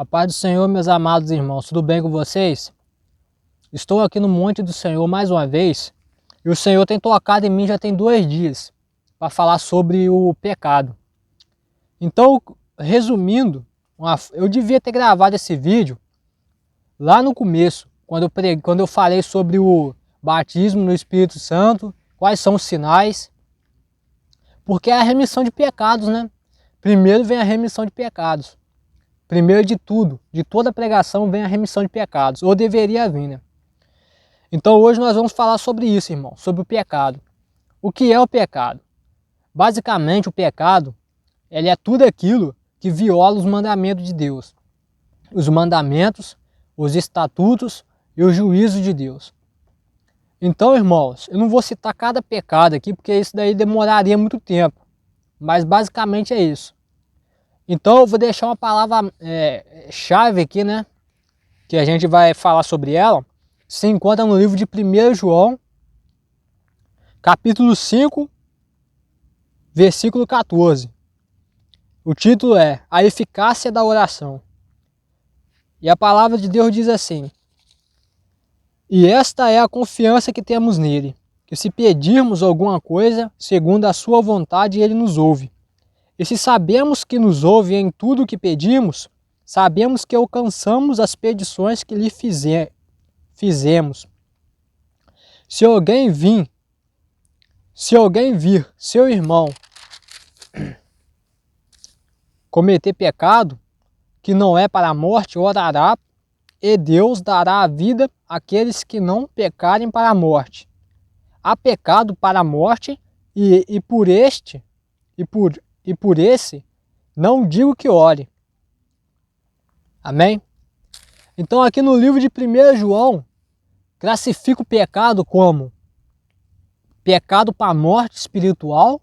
A paz do Senhor, meus amados irmãos, tudo bem com vocês? Estou aqui no Monte do Senhor mais uma vez e o Senhor tem tocado em mim já tem 2 dias para falar sobre o pecado. Então, resumindo, eu devia ter gravado esse vídeo lá no começo, quando eu falei sobre o batismo no Espírito Santo, quais são os sinais, porque é a remissão de pecados, né? Primeiro vem a remissão de pecados. Primeiro de tudo, de toda pregação vem a remissão de pecados, ou deveria vir, né? Então hoje nós vamos falar sobre isso, irmão, sobre o pecado. O que é o pecado? Basicamente o pecado, ele é tudo aquilo que viola os mandamentos de Deus. Os mandamentos, os estatutos e os juízos de Deus. Então, irmãos, eu não vou citar cada pecado aqui, porque isso daí demoraria muito tempo. Mas basicamente é isso. Então eu vou deixar uma palavra chave aqui, né? Que a gente vai falar sobre ela. Se encontra no livro de 1 João, capítulo 5, versículo 14. O título é A Eficácia da Oração. E a palavra de Deus diz assim: E esta é a confiança que temos nele, que se pedirmos alguma coisa, segundo a sua vontade, ele nos ouve. E se sabemos que nos ouve em tudo o que pedimos, sabemos que alcançamos as petições que lhe fizemos. Se alguém vir seu irmão cometer pecado que não é para a morte, orará, e Deus dará a vida àqueles que não pecarem para a morte. Há pecado para a morte, e por esse não digo que ore. Amém? Então aqui no livro de 1 João, classifica o pecado como pecado para a morte espiritual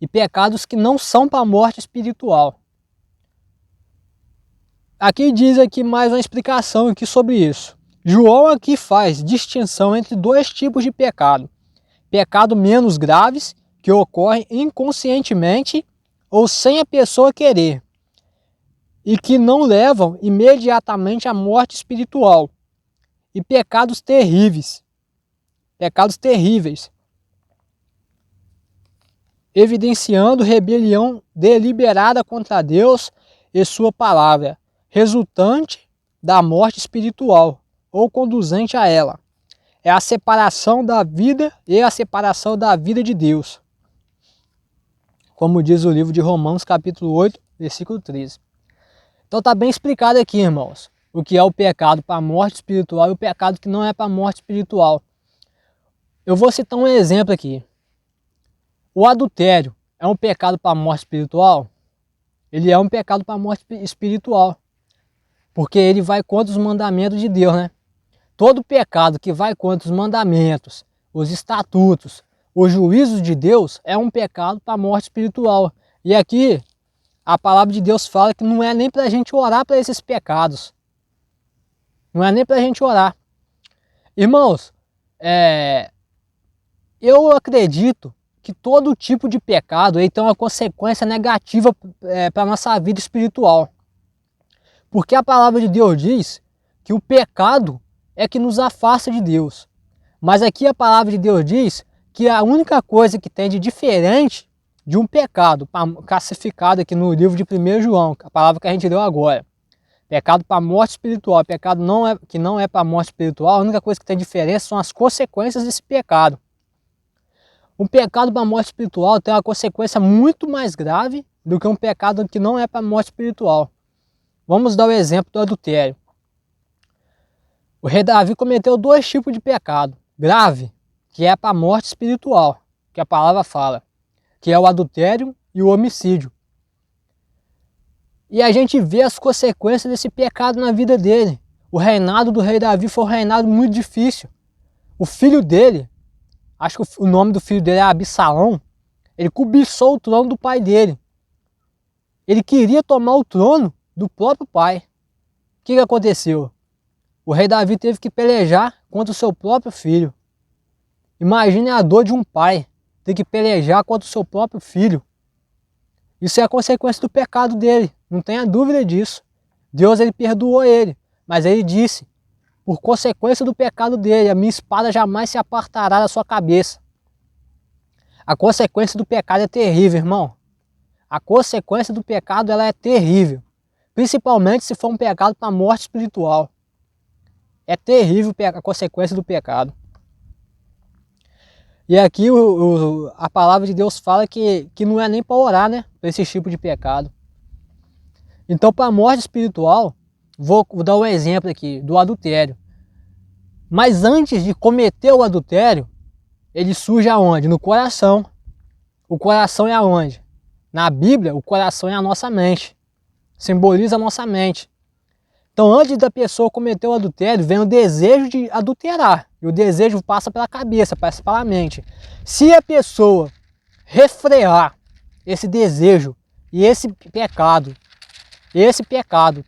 e pecados que não são para a morte espiritual. Aqui diz aqui mais uma explicação aqui sobre isso. João aqui faz distinção entre 2 tipos de pecado. Pecado menos graves, que ocorrem inconscientemente ou sem a pessoa querer, e que não levam imediatamente à morte espiritual. E pecados terríveis, evidenciando rebelião deliberada contra Deus e sua palavra, resultante da morte espiritual ou conduzente a ela. É a separação da vida e a separação da vida de Deus. Como diz o livro de Romanos, capítulo 8, versículo 13. Então está bem explicado aqui, irmãos, o que é o pecado para a morte espiritual e o pecado que não é para a morte espiritual. Eu vou citar um exemplo aqui. O adultério é um pecado para a morte espiritual? Ele é um pecado para a morte espiritual, porque ele vai contra os mandamentos de Deus, né? Todo pecado que vai contra os mandamentos, os estatutos, os juízos de Deus é um pecado para a morte espiritual. E aqui a palavra de Deus fala que não é nem para a gente orar para esses pecados. Não é nem para a gente orar. Irmãos, eu acredito que todo tipo de pecado tem uma consequência negativa para a nossa vida espiritual. Porque a palavra de Deus diz que o pecado é que nos afasta de Deus. Mas aqui a palavra de Deus diz que a única coisa que tem de diferente de um pecado, classificado aqui no livro de 1 João, a palavra que a gente leu agora, pecado para a morte espiritual, pecado que não é para a morte espiritual, a única coisa que tem diferença são as consequências desse pecado. Um pecado para a morte espiritual tem uma consequência muito mais grave do que um pecado que não é para a morte espiritual. Vamos dar o exemplo do adultério. O rei Davi cometeu 2 tipos de pecado grave, que é para a morte espiritual, que a palavra fala, que é o adultério e o homicídio. E a gente vê as consequências desse pecado na vida dele. O reinado do rei Davi foi um reinado muito difícil. O filho dele, acho que o nome do filho dele é Absalão, ele cobiçou o trono do pai dele. Ele queria tomar o trono do próprio pai. O que aconteceu? O rei Davi teve que pelejar contra o seu próprio filho. Imagine a dor de um pai ter que pelejar contra o seu próprio filho. Isso é a consequência do pecado dele, não tenha dúvida disso. Deus ele perdoou ele, mas ele disse, por consequência do pecado dele, a minha espada jamais se apartará da sua cabeça. A consequência do pecado é terrível, irmão. A consequência do pecado ela é terrível. Principalmente se for um pecado para a morte espiritual. É terrível a consequência do pecado. E aqui a palavra de Deus fala que não é nem para orar, né? Para esse tipo de pecado. Então, para a morte espiritual, vou dar um exemplo aqui do adultério. Mas antes de cometer o adultério, ele surge aonde? No coração. O coração é aonde? Na Bíblia, o coração é a nossa mente. Simboliza a nossa mente. Então, antes da pessoa cometer o adultério, vem o desejo de adulterar. E o desejo passa pela cabeça, passa pela mente. Se a pessoa refrear esse desejo e esse pecado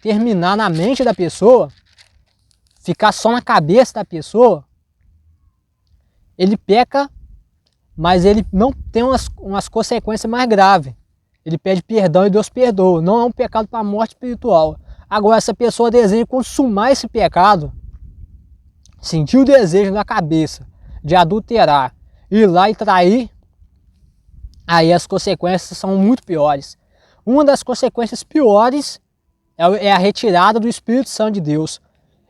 terminar na mente da pessoa, ficar só na cabeça da pessoa, ele peca, mas ele não tem umas consequências mais graves. Ele pede perdão e Deus perdoa. Não é um pecado para a morte espiritual. Agora, essa pessoa deseja consumar esse pecado, sentir o desejo na cabeça de adulterar, ir lá e trair, aí as consequências são muito piores. Uma das consequências piores é a retirada do Espírito Santo de Deus.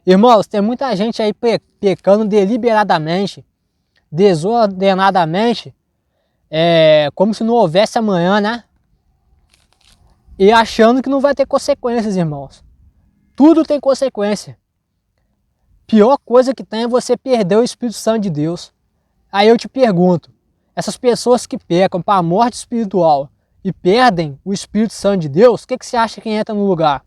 Irmãos, tem muita gente aí pecando deliberadamente, desordenadamente, como se não houvesse amanhã, né? E achando que não vai ter consequências, irmãos. Tudo tem consequência. Pior coisa que tem é você perder o Espírito Santo de Deus. Aí eu te pergunto, essas pessoas que pecam para a morte espiritual e perdem o Espírito Santo de Deus, o que você acha que entra no lugar?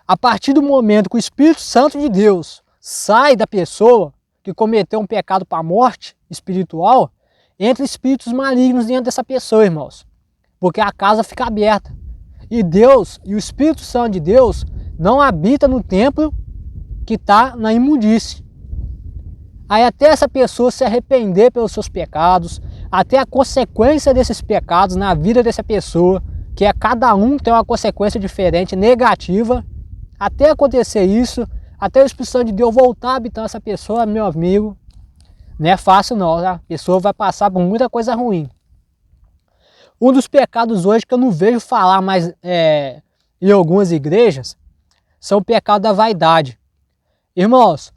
A partir do momento que o Espírito Santo de Deus sai da pessoa que cometeu um pecado para a morte espiritual, entra espíritos malignos dentro dessa pessoa, irmãos. Porque a casa fica aberta. E Deus, e o Espírito Santo de Deus, não habita no templo que está na imundície. Aí até essa pessoa se arrepender pelos seus pecados, até a consequência desses pecados na vida dessa pessoa, que é cada um tem uma consequência diferente, negativa, até acontecer isso, até o Espírito Santo de Deus voltar a habitar essa pessoa, meu amigo, não é fácil não, tá? A pessoa vai passar por muita coisa ruim. Um dos pecados hoje que eu não vejo falar mais em algumas igrejas, são o pecado da vaidade. Irmãos,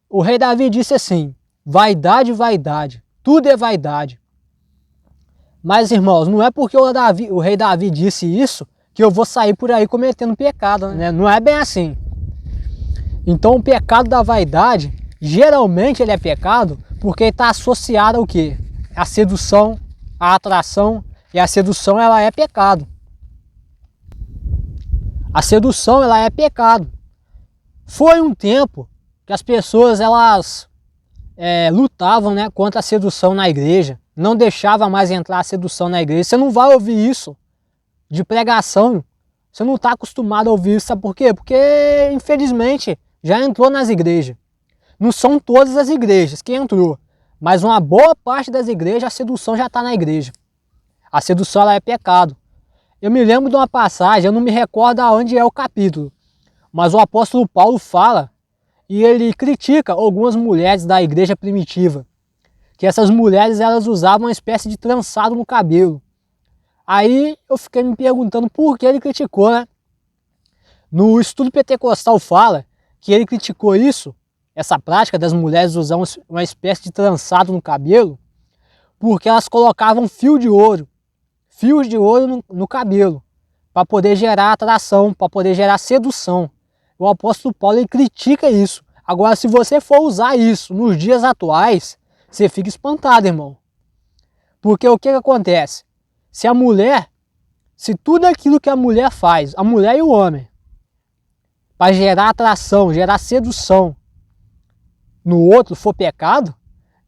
o rei Davi disse assim, vaidade, vaidade, tudo é vaidade. Mas, irmãos, não é porque o rei Davi disse isso que eu vou sair por aí cometendo pecado, né? Não é bem assim. Então o pecado da vaidade, geralmente ele é pecado porque está associado ao quê? A sedução, a atração, e a sedução ela é pecado. A sedução ela é pecado. Foi um tempo que as pessoas elas lutavam, né, contra a sedução na igreja. Não deixava mais entrar a sedução na igreja. Você não vai ouvir isso de pregação. Você não está acostumado a ouvir isso. Sabe por quê? Porque, infelizmente, já entrou nas igrejas. Não são todas as igrejas que entrou. Mas uma boa parte das igrejas, a sedução já está na igreja. A sedução ela é pecado. Eu me lembro de uma passagem, eu não me recordo aonde é o capítulo. Mas o apóstolo Paulo fala e ele critica algumas mulheres da igreja primitiva. Que essas mulheres elas usavam uma espécie de trançado no cabelo. Aí eu fiquei me perguntando por que ele criticou, né? No estudo pentecostal fala que ele criticou isso, essa prática das mulheres usar uma espécie de trançado no cabelo, porque elas colocavam fios de ouro no cabelo, para poder gerar atração, para poder gerar sedução. O apóstolo Paulo ele critica isso. Agora, se você for usar isso nos dias atuais, você fica espantado, irmão. Porque o que acontece? Se tudo aquilo que a mulher faz, a mulher e o homem, para gerar atração, gerar sedução no outro for pecado,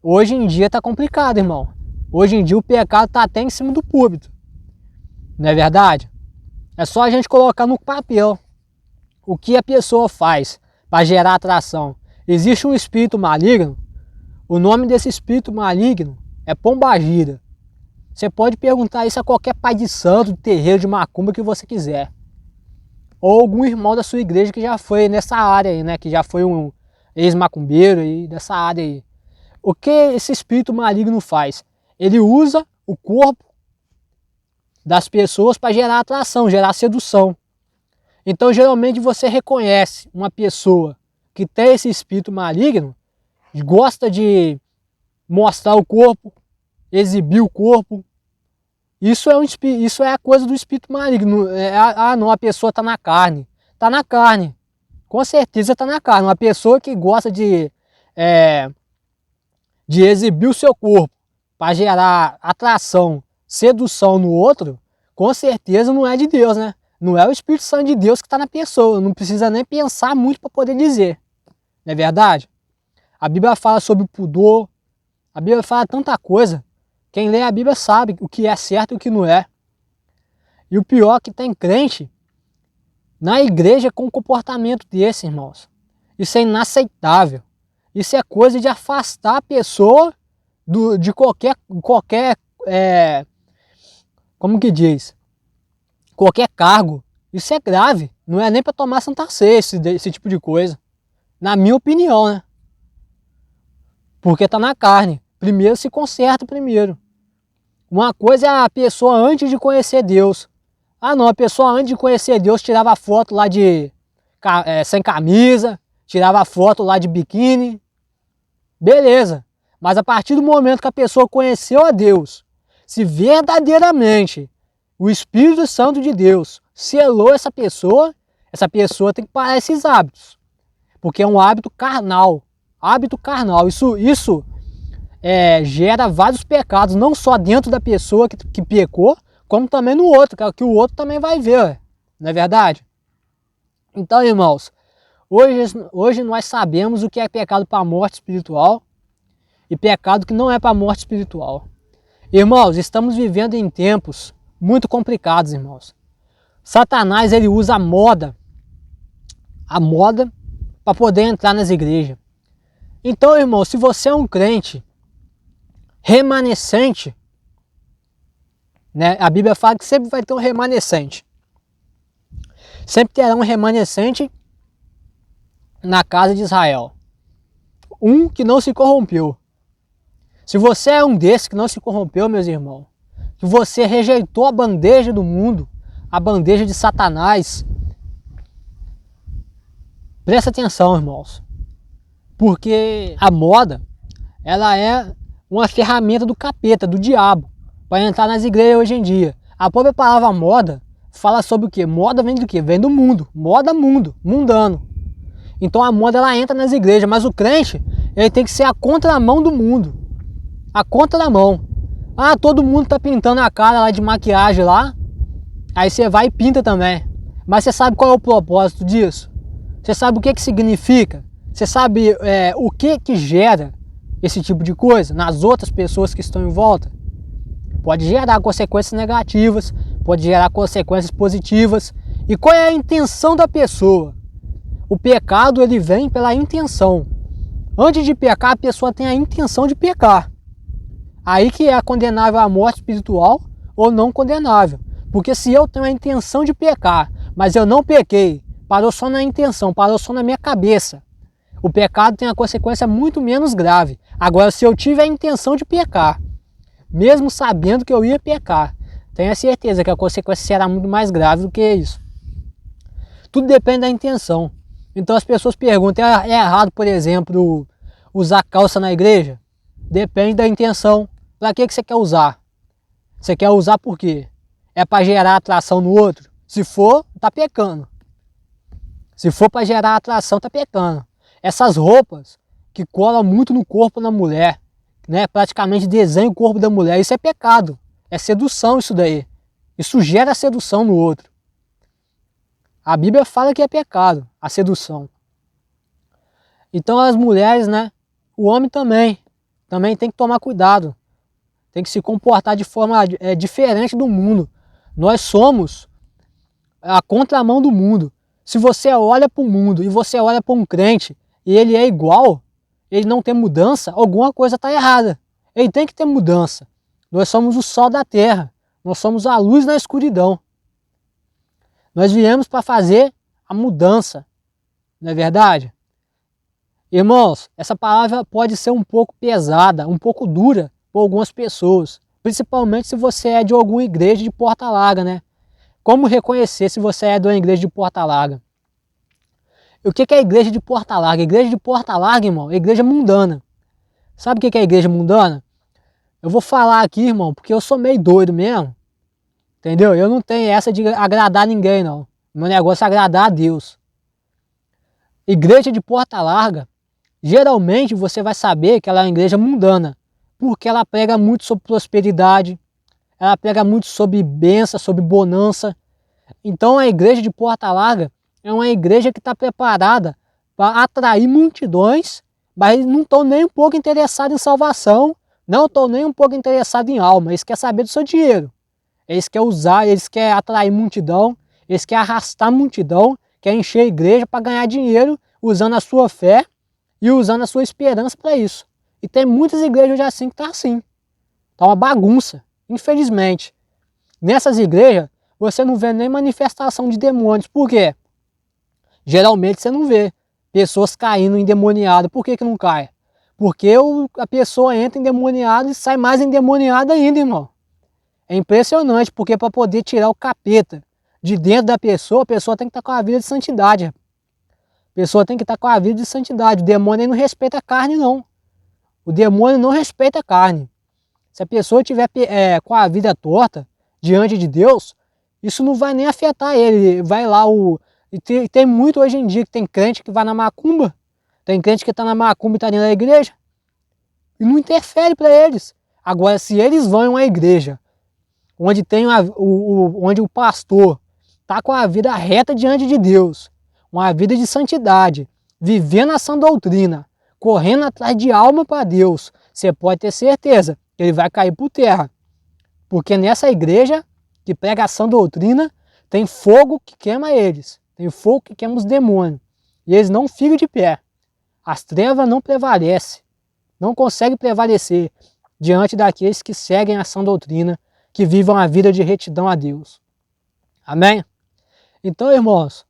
hoje em dia está complicado, irmão. Hoje em dia o pecado está até em cima do púlpito. Não é verdade? É só a gente colocar no papel o que a pessoa faz para gerar atração. Existe um espírito maligno, o nome desse espírito maligno é pombagira. Você pode perguntar isso a qualquer pai de santo, de terreiro, de macumba que você quiser. ou algum irmão da sua igreja que já foi nessa área aí, né? Que já foi um ex-macumbeiro aí, dessa área aí. O que esse espírito maligno faz? Ele usa o corpo das pessoas para gerar atração, gerar sedução. Então, geralmente você reconhece uma pessoa que tem esse espírito maligno, gosta de mostrar o corpo, exibir o corpo. Isso é a coisa do espírito maligno. Não, a pessoa está na carne. Está na carne. Com certeza está na carne. Uma pessoa que gosta de exibir o seu corpo para gerar atração, sedução no outro, com certeza não é de Deus, né? Não é o Espírito Santo de Deus que está na pessoa. Não precisa nem pensar muito para poder dizer. Não é verdade? A Bíblia fala sobre o pudor. A Bíblia fala tanta coisa. Quem lê a Bíblia sabe o que é certo e o que não é. E o pior é que tem crente na igreja com um comportamento desse, irmãos. Isso é inaceitável. Isso é coisa de afastar a pessoa de qualquer como que diz? Qualquer cargo. Isso é grave. Não é nem para tomar Santa Ceia esse tipo de coisa. Na minha opinião, né? Porque está na carne. Primeiro se conserta primeiro. Uma coisa é a pessoa antes de conhecer Deus. Ah não, a pessoa antes de conhecer Deus tirava foto lá sem camisa, tirava foto lá de biquíni. Beleza. Mas a partir do momento que a pessoa conheceu a Deus, se verdadeiramente o Espírito Santo de Deus selou essa pessoa tem que parar esses hábitos. Porque é um hábito carnal. Hábito carnal. Isso gera vários pecados, não só dentro da pessoa que pecou, como também no outro, que o outro também vai ver, não é verdade? Então, irmãos, hoje nós sabemos o que é pecado para a morte espiritual e pecado que não é para a morte espiritual. Irmãos, estamos vivendo em tempos muito complicados, irmãos. Satanás, ele usa a moda para poder entrar nas igrejas. Então, irmão, se você é um crente remanescente, né? A Bíblia fala que sempre vai ter um remanescente. Sempre terá um remanescente na casa de Israel. Um que não se corrompeu. Se você é um desses que não se corrompeu, meus irmãos, que você rejeitou a bandeja do mundo, a bandeja de Satanás, presta atenção, irmãos. Porque a moda, ela é uma ferramenta do capeta, do diabo, para entrar nas igrejas hoje em dia. A própria palavra moda fala sobre o quê? Moda vem do quê? Vem do mundo. Moda, mundo, mundano. Então a moda, ela entra nas igrejas, mas o crente, ele tem que ser a contramão do mundo. A contramão. Ah, todo mundo tá pintando a cara lá de maquiagem lá, aí você vai e pinta também. Mas você sabe qual é o propósito disso? Você sabe o que significa? Você sabe o que gera esse tipo de coisa nas outras pessoas que estão em volta? Pode gerar consequências negativas, pode gerar consequências positivas. E qual é a intenção da pessoa? O pecado, ele vem pela intenção. Antes de pecar, a pessoa tem a intenção de pecar. Aí que é condenável à morte espiritual ou não condenável. Porque se eu tenho a intenção de pecar, mas eu não pequei, parou só na intenção, parou só na minha cabeça, o pecado tem a consequência muito menos grave. Agora, se eu tive a intenção de pecar, mesmo sabendo que eu ia pecar, tenha certeza que a consequência será muito mais grave do que isso. Tudo depende da intenção. Então as pessoas perguntam, é errado, por exemplo, usar calça na igreja? Depende da intenção. Para que você quer usar? Você quer usar por quê? É para gerar atração no outro? Se for, tá pecando. Se for para gerar atração, tá pecando. Essas roupas que colam muito no corpo da mulher, né? Praticamente desenha o corpo da mulher, isso é pecado. É sedução isso daí. Isso gera sedução no outro. A Bíblia fala que é pecado, a sedução. Então as mulheres, né? O homem também tem que tomar cuidado. Tem que se comportar de forma diferente do mundo. Nós somos a contramão do mundo. Se você olha para o mundo e você olha para um crente e ele é igual, ele não tem mudança, alguma coisa está errada. Ele tem que ter mudança. Nós somos o sol da terra. Nós somos a luz na escuridão. Nós viemos para fazer a mudança, não é verdade? Irmãos, essa palavra pode ser um pouco pesada, um pouco dura para algumas pessoas, principalmente se você é de alguma igreja de Porta Larga, né? Como reconhecer se você é de uma igreja de Porta Larga? E o que é a igreja de Porta Larga? A igreja de Porta Larga, irmão, é a igreja mundana. Sabe o que é a igreja mundana? Eu vou falar aqui, irmão, porque eu sou meio doido mesmo. Entendeu? Eu não tenho essa de agradar ninguém, não. Meu negócio é agradar a Deus. Igreja de Porta Larga, geralmente você vai saber que ela é uma igreja mundana, porque ela prega muito sobre prosperidade, ela prega muito sobre bênção, sobre bonança. Então a igreja de Porta Larga é uma igreja que está preparada para atrair multidões, mas eles não estão nem um pouco interessados em salvação, não estão nem um pouco interessados em alma, eles querem saber do seu dinheiro. Eles querem usar, eles querem atrair multidão, eles querem arrastar multidão, querem encher a igreja para ganhar dinheiro usando a sua fé e usando a sua esperança para isso. E tem muitas igrejas assim que tá assim. Tá uma bagunça, infelizmente. Nessas igrejas, você não vê nem manifestação de demônios. Por quê? Geralmente você não vê pessoas caindo endemoniadas. Por que que não cai? Porque a pessoa entra endemoniada e sai mais endemoniada ainda, irmão. É impressionante, porque para poder tirar o capeta de dentro da pessoa, a pessoa tem que estar com a vida de santidade. A pessoa tem que estar com a vida de santidade. O demônio não respeita a carne, não. O demônio não respeita a carne. Se a pessoa estiver com a vida torta diante de Deus, isso não vai nem afetar ele. Vai lá E tem muito hoje em dia que tem crente que vai na macumba. Tem crente que está na macumba e está dentro da igreja. E não interfere para eles. Agora, se eles vão em uma igreja onde, onde o pastor está com a vida reta diante de Deus, uma vida de santidade, vivendo a sã doutrina, correndo atrás de alma para Deus, você pode ter certeza que ele vai cair por terra. Porque nessa igreja que prega a sã doutrina, tem fogo que queima eles, tem fogo que queima os demônios, e eles não ficam de pé. As trevas não prevalecem, não conseguem prevalecer diante daqueles que seguem a sã doutrina, que vivam a vida de retidão a Deus. Amém? Então, irmãos,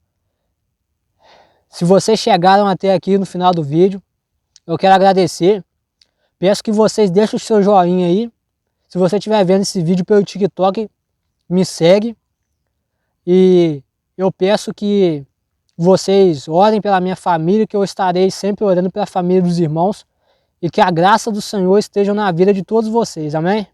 se vocês chegaram até aqui no final do vídeo, eu quero agradecer. Peço que vocês deixem o seu joinha aí. Se você estiver vendo esse vídeo pelo TikTok, me segue. E eu peço que vocês orem pela minha família, que eu estarei sempre orando pela família dos irmãos. E que a graça do Senhor esteja na vida de todos vocês. Amém?